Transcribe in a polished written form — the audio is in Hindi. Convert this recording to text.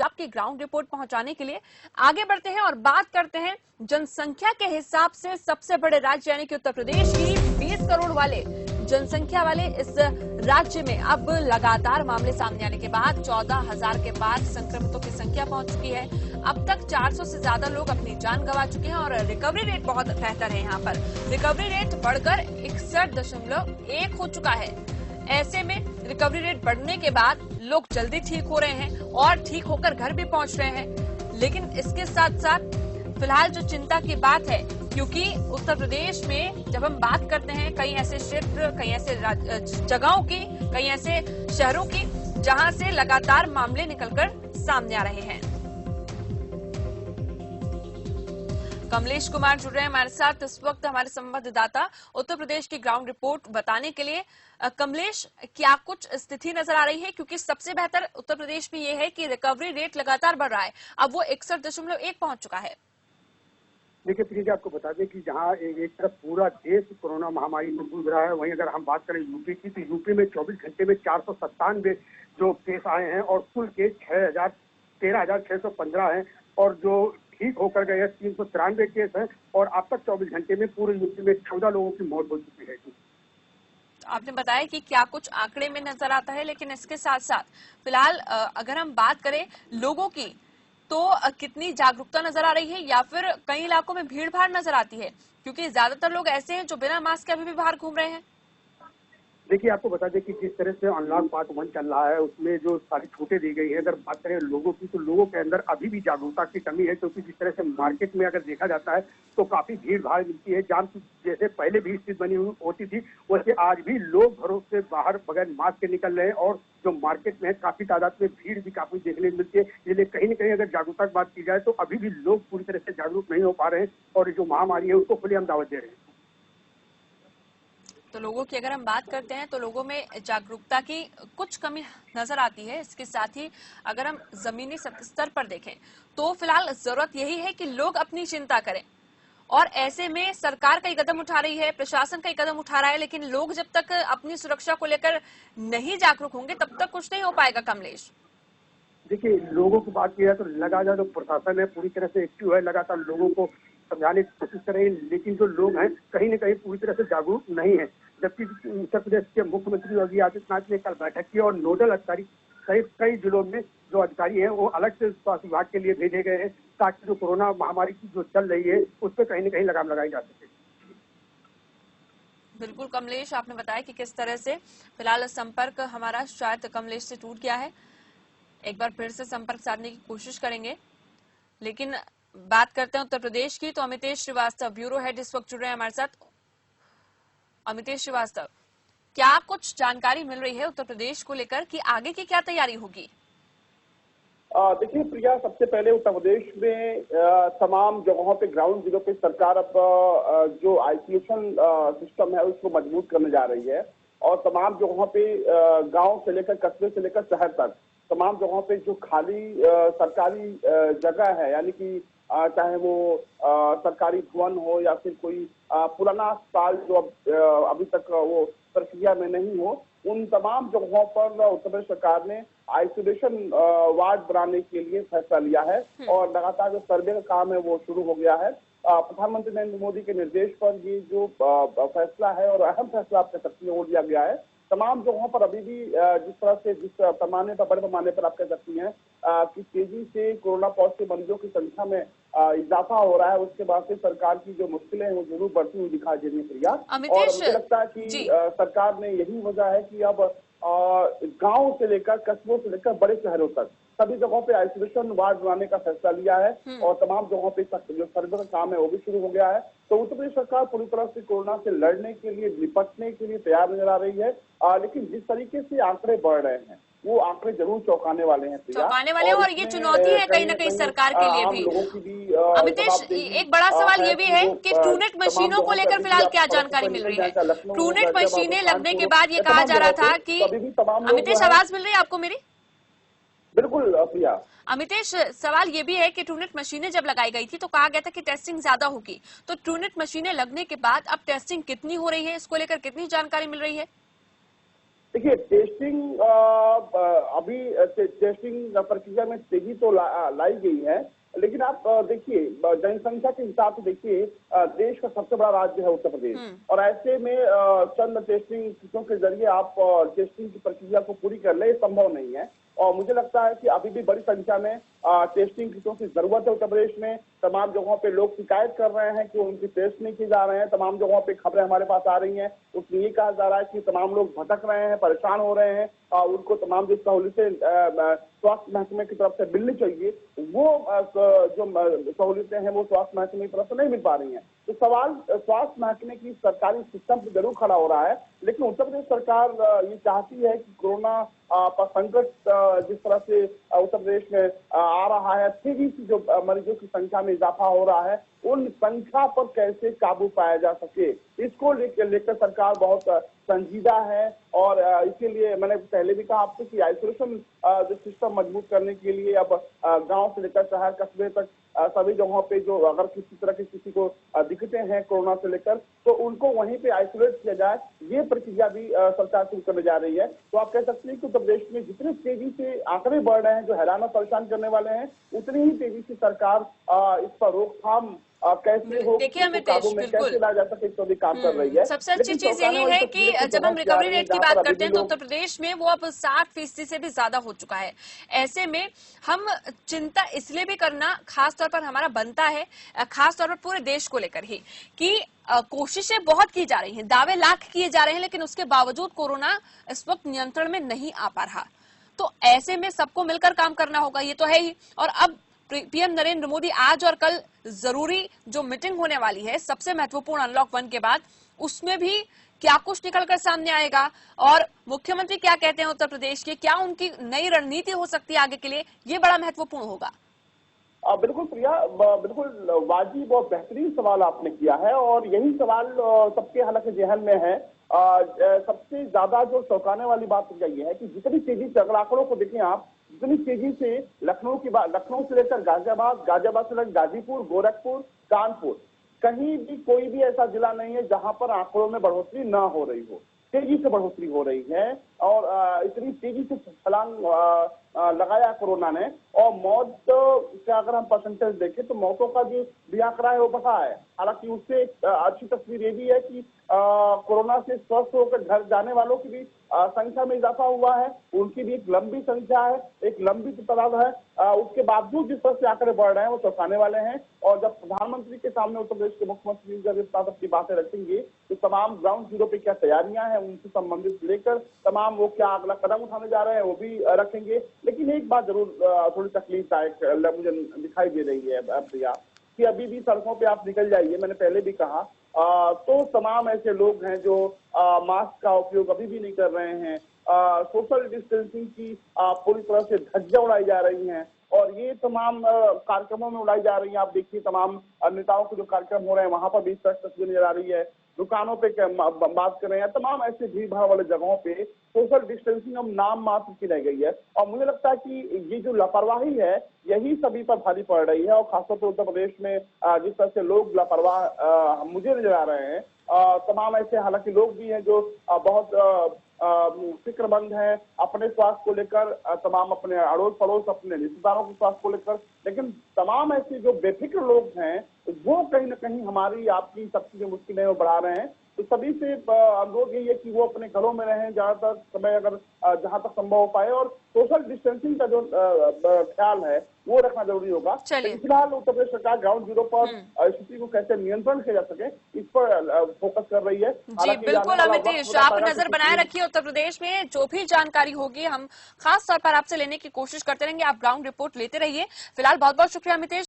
आपकी ग्राउंड रिपोर्ट पहुंचाने के लिए आगे बढ़ते हैं और बात करते हैं जनसंख्या के हिसाब से सबसे बड़े राज्य यानी कि उत्तर प्रदेश की 20 करोड़ वाले जनसंख्या वाले इस राज्य में अब लगातार मामले सामने आने के बाद 14,000 के पार संक्रमितों की संख्या पहुंच चुकी है। अब तक 400 से ज्यादा लोग अपनी जान गंवा चुके हैं और रिकवरी रेट बहुत बेहतर है। यहाँ पर रिकवरी रेट बढ़कर 61.1 हो चुका है। ऐसे में रिकवरी रेट बढ़ने के बाद लोग जल्दी ठीक हो रहे हैं और ठीक होकर घर भी पहुंच रहे हैं। लेकिन इसके साथ साथ फिलहाल जो चिंता की बात है, क्योंकि उत्तर प्रदेश में जब हम बात करते हैं कई ऐसे क्षेत्र, कई ऐसे जगहों की, कई ऐसे शहरों की जहां से लगातार मामले निकलकर सामने आ रहे हैं। कमलेश कुमार जुड़ रहे हैं हमारे साथ इस वक्त, हमारे संवाददाता उत्तर प्रदेश की ग्राउंड रिपोर्ट बताने के लिए। कमलेश, क्या कुछ स्थिति नजर आ रही है? क्योंकि सबसे बेहतर उत्तर प्रदेश में यह है कि रिकवरी रेट लगातार बढ़ रहा है, अब वो 61.1 पहुंच चुका है। देखिए प्रियंका, आपको बता दें कि जहां एक तरफ पूरा देश कोरोना महामारी से जूझ रहा है, वहीं अगर हम बात करें यूपी की, तो यूपी में 24 घंटे में 497 जो केस आए हैं और कुल केस 13,615 हैं और जो ठीक होकर गए हैं 393 केस हैं और अब तक 24 घंटे में पूरे यूपी में 14 लोगों की मौत हो चुकी है। आपने बताया कि क्या कुछ आंकड़े में नजर आता है, लेकिन इसके साथ साथ फिलहाल अगर हम बात करें लोगों की, तो कितनी जागरूकता नजर आ रही है या फिर कई इलाकों में भीड़ भाड़ नजर आती है? क्योंकि ज्यादातर लोग ऐसे हैं जो बिना मास्क के अभी भी बाहर घूम रहे हैं। देखिए, आपको बता दें कि जिस तरह से अनलॉक पार्ट 1 चल रहा है, उसमें जो सारी छूटें दी गई है, अगर बात करें लोगों की, तो लोगों के अंदर अभी भी जागरूकता की कमी है। क्योंकि जिस तरह से मार्केट में अगर देखा जाता है तो काफी भीड़ भाड़ मिलती है। जाम की जैसे पहले भी स्थिति बनी होती थी, वैसे आज भी लोग घरों से बाहर बगैर मास्क के निकल रहे हैं और जो मार्केट में है काफी तादाद में भीड़ भी काफी देखने को मिलती है। इसलिए कहीं न कहीं अगर जागरूकता की बात की जाए तो अभी भी लोग पूरी तरह से जागरूक नहीं हो पा रहे हैं और जो महामारी है उसको खुलेआम दावत दे रहे हैं। तो लोगों की अगर हम बात करते हैं तो लोगों में जागरूकता की कुछ कमी नजर आती है। इसके साथ ही अगर हम जमीनी स्तर पर देखें तो फिलहाल जरूरत यही है कि लोग अपनी चिंता करें और ऐसे में सरकार कई कदम उठा रही है, प्रशासन कई कदम उठा रहा है, लेकिन लोग जब तक अपनी सुरक्षा को लेकर नहीं जागरूक होंगे तब तक कुछ नहीं हो पाएगा। कमलेश, देखिए, लोगों की बात की जाए तो लगातार जो प्रशासन है पूरी तरह से एक्टिव है, लगातार लोगों को समझाने की कोशिश कर रहे हैं, लेकिन जो लोग हैं कहीं न कहीं पूरी तरह से जागरूक नहीं है। जबकि उत्तर प्रदेश के मुख्यमंत्री योगी आदित्यनाथ ने कल बैठक की और नोडल अधिकारी सहित कई जिलों में जो अधिकारी हैं वो अलग से स्वास्थ्य विभाग के लिए भेजे गए हैं ताकि जो कोरोना महामारी की जो चल रही है उस पर कहीं न कहीं लगाम लगाई जा सके। बिल्कुल कमलेश, आपने बताया कि किस तरह से फिलहाल संपर्क हमारा शायद कमलेश से टूट गया है। एक बार फिर से संपर्क साधने की कोशिश करेंगे। लेकिन बात करते हैं उत्तर प्रदेश की, तो अमितेश श्रीवास्तव ब्यूरो हेड इस वक्त जुड़ रहे हैं हमारे साथ। अमितेश श्रीवास्तव, क्या कुछ जानकारी मिल रही है उत्तर प्रदेश को लेकर कि आगे की क्या तैयारी होगी? देखिए प्रिया, सबसे पहले उत्तर प्रदेश में तमाम जगहों पे ग्राउंड जीरो पे सरकार अब जो आइसोलेशन सिस्टम है उसको मजबूत करने जा रही है और तमाम जगहों पे गांव से लेकर कस्बे से लेकर शहर तक तमाम जगहों पे जो खाली सरकारी जगह है, यानी कि चाहे वो सरकारी भवन हो या फिर कोई पुराना अस्पताल जो अभी तक वो प्रक्रिया में नहीं हो, उन तमाम जगहों पर उत्तर प्रदेश सरकार ने आइसोलेशन वार्ड बनाने के लिए फैसला लिया है और लगातार जो सर्वे का काम है वो शुरू हो गया है। प्रधानमंत्री नरेंद्र मोदी के निर्देश पर ये जो फैसला है और अहम फैसला आप कह सकते हैं वो लिया गया है। तमाम जगहों पर अभी भी जिस तरह से जिस पैमाने पर बड़े पैमाने पर आप कह सकती हैं कि तेजी से कोरोना पॉजिटिव मरीजों की संख्या में इजाफा हो रहा है, उसके बाद से सरकार की जो मुश्किलें हैं वो जरूर बढ़ती हुई दिखाई दे रही है प्रिया। और मुझे लगता है कि सरकार ने यही वजह है कि अब गांव से लेकर कस्बों से लेकर बड़े शहरों तक सभी जगहों पे आइसोलेशन वार्ड बनाने का फैसला लिया है और तमाम जगहों पे जो सर्वे का काम है वो भी शुरू हो गया है। तो उत्तर प्रदेश सरकार पूरी तरह से कोरोना से लड़ने के लिए, निपटने के लिए तैयार नजर आ रही है। लेकिन जिस तरीके से आंकड़े बढ़ रहे हैं वो आंकड़े जरूर चौंकाने वाले हैं, चौंकाने वाले, और ये चुनौती है कहीं न कहीं सरकार के लिए भी। अमितेश, एक बड़ा सवाल ये भी है कि ट्रूनेट मशीनों को लेकर फिलहाल क्या जानकारी मिल रही है? ट्रूनेट मशीनें लगने के बाद ये कहा जा रहा था कि, अमितेश आवाज मिल रही है आपको मेरी? बिल्कुल प्रिया। अमितेश, सवाल ये भी है कि ट्रूनेट मशीनें जब लगाई गई थी तो कहा गया था कि टेस्टिंग ज्यादा होगी, तो ट्रूनेट मशीनें लगने के बाद अब टेस्टिंग कितनी हो रही है, इसको लेकर कितनी जानकारी मिल रही है? देखिए टेस्टिंग अभी टेस्टिंग प्रक्रिया में तेजी तो लाई गई है, लेकिन आप देखिए जनसंख्या के हिसाब से देखिए देश का सबसे बड़ा राज्य है उत्तर प्रदेश, और ऐसे में चंद टेस्टिंग किटों के जरिए आप टेस्टिंग की प्रक्रिया को पूरी कर ले, संभव नहीं है। और मुझे लगता है कि अभी भी बड़ी संख्या में टेस्टिंग किटों की जरूरत है उत्तर प्रदेश में। तमाम जगहों पे लोग शिकायत कर रहे हैं कि उनकी टेस्ट नहीं किए जा रहे हैं। तमाम जगहों पे खबरें हमारे पास आ रही हैं, उसमें ये कहा जा रहा है कि तमाम लोग भटक रहे हैं, परेशान हो रहे हैं, उनको तमाम जो सहूलियतें स्वास्थ्य महकमे की तरफ से मिलनी चाहिए, वो जो सहूलियतें हैं वो स्वास्थ्य महकमे की तरफ से नहीं मिल पा रही हैं। तो सवाल स्वास्थ्य महकमे की सरकारी सिस्टम पर जरूर खड़ा हो रहा है, लेकिन उत्तर प्रदेश सरकार ये चाहती है कि कोरोना पर संकट जिस तरह से उत्तर प्रदेश में आ रहा है, तेजी से जो मरीजों की संख्या में इजाफा हो रहा है, उन संख्या पर कैसे काबू पाया जा सके, इसको लेकर सरकार बहुत संजीदा है। और इसीलिए मैंने पहले भी कहा आपसे कि आइसोलेशन जो सिस्टम मजबूत करने के लिए अब गांव से लेकर शहर कस्बे तक सभी जगहों पे जो अगर किसी तरह की किसी को दिक्कतें हैं कोरोना से लेकर, तो उनको वहीं पे आइसोलेट किया जाए, ये प्रक्रिया भी सरकार शुरू करने जा रही है। तो आप कह सकते हैं कि उत्तर प्रदेश में जितनी तेजी से आंकड़े बढ़ रहे हैं जो हैरान और परेशान करने वाले हैं, उतनी ही तेजी से सरकार इस पर रोकथाम कैसे हो, देखिए अमितेश, कैसे ला जा सके, इस पर भी काम कर रही है। सबसे अच्छी चीज यही है कि जब हम रिकवरी रेट की बात करते हैं तो उत्तर प्रदेश में वो अब 60% से भी ज्यादा हो चुका है। ऐसे में हम चिंता इसलिए भी करना खासतौर पर हमारा बनता है, खासतौर पर पूरे देश को लेकर ही, कि कोशिशें बहुत की जा रही हैं, दावे लाख किए जा रहे हैं, लेकिन उसके बावजूद कोरोना इस वक्त नियंत्रण में नहीं आ पा रहा। तो ऐसे में सबको मिलकर काम करना होगा, ये तो है ही। और अब पीएम नरेंद्र मोदी आज और कल जरूरी जो मीटिंग होने वाली है सबसे महत्वपूर्ण अनलॉक 1 के बाद, उसमें भी क्या कुछ निकलकर सामने आएगा और मुख्यमंत्री क्या कहते हैं उत्तर प्रदेश के, क्या उनकी नई रणनीति हो सकती है आगे के लिए, ये बड़ा महत्वपूर्ण होगा। बिल्कुल प्रिया, बिल्कुल वाजिब और बेहतरीन सवाल आपने किया है, और यही सवाल सबके हालांकि जहन में है। सबसे ज्यादा जो चौंकाने वाली बात यह है कि जितनी तेजी से अगर आंकड़ों को देखें आप, जितनी तेजी से लखनऊ से लेकर गाजियाबाद, गाजियाबाद से लेकर गाजीपुर, गोरखपुर, कानपुर, कहीं भी कोई भी ऐसा जिला नहीं है जहां पर आंकड़ों में बढ़ोतरी ना हो रही हो। तेजी से बढ़ोतरी हो रही है, और इतनी तेजी से छलांग लगाया कोरोना ने। और मौत का अगर हम परसेंटेज देखें तो मौतों का जो भी आंकड़ा है वो बढ़ा है। हालांकि उससे अच्छी तस्वीर ये भी है कि कोरोना से स्वस्थ होकर घर जाने वालों की भी संख्या में इजाफा हुआ है, उनकी भी एक लंबी संख्या है, एक लंबी तादाद है। उसके बावजूद जिस तरह से आंकड़े बढ़ रहे हैं वो चौंकाने वाले हैं। और जब प्रधानमंत्री के सामने उत्तर प्रदेश के मुख्यमंत्री जब इस बात की बातें रखेंगे तो तमाम ग्राउंड जीरो पे क्या तैयारियां हैं उनसे संबंधित लेकर तमाम वो क्या अगला कदम उठाने जा रहे हैं वो भी रखेंगे। लेकिन एक बात जरूर थोड़ी तकलीफदायक मुझे दिखाई दे रही है प्रिया, कि अभी भी सड़कों पे आप निकल जाइए, मैंने पहले भी कहा, तो तमाम ऐसे लोग हैं जो मास्क का उपयोग अभी भी नहीं कर रहे हैं। सोशल डिस्टेंसिंग की पूरी तरह से धज्जियां उड़ाई जा रही हैं, और ये तमाम कार्यक्रमों में उड़ाई जा रही है। आप देखिए तमाम नेताओं के जो कार्यक्रम हो रहे हैं वहां पर भी इस तरह तस्वीर नजर आ रही है। दुकानों पे बात कर रहे हैं, तमाम ऐसे भीड़ भाड़ वाले जगहों पे सोशल डिस्टेंसिंग अब नाम मात्र की रह गई है। और मुझे लगता है कि ये जो लापरवाही है यही सभी पर भारी पड़ रही है। और खासतौर पर उत्तर प्रदेश में जिस तरह से लोग लापरवाह मुझे नजर आ रहे हैं, तमाम ऐसे हालांकि लोग भी हैं जो बहुत फिक्रमंद है अपने स्वास्थ्य को लेकर, तमाम अपने अड़ोस पड़ोस अपने रिश्तेदारों के स्वास्थ्य को लेकर, लेकिन तमाम ऐसे जो बेफिक्र लोग हैं वो कहीं ना कहीं हमारी आपकी सबकी जो मुश्किलें वो बढ़ा रहे हैं। तो सभी से अनुरोध यही है कि वो अपने घरों में रहें ज्यादातर समय, अगर जहां तक संभव हो पाए, और सोशल डिस्टेंसिंग का जो ख्याल है वो रखना जरूरी होगा। फिलहाल उत्तर प्रदेश सरकार ग्राउंड जीरो पर स्थिति को कैसे नियंत्रण किया जा सके इस पर फोकस कर रही है। जी बिल्कुल अमितेश, आप नजर बनाए रखिए उत्तर प्रदेश में जो भी जानकारी होगी हम खास तौर पर आपसे लेने की कोशिश करते रहेंगे। आप ग्राउंड रिपोर्ट लेते रहिए। फिलहाल बहुत बहुत शुक्रिया अमितेश।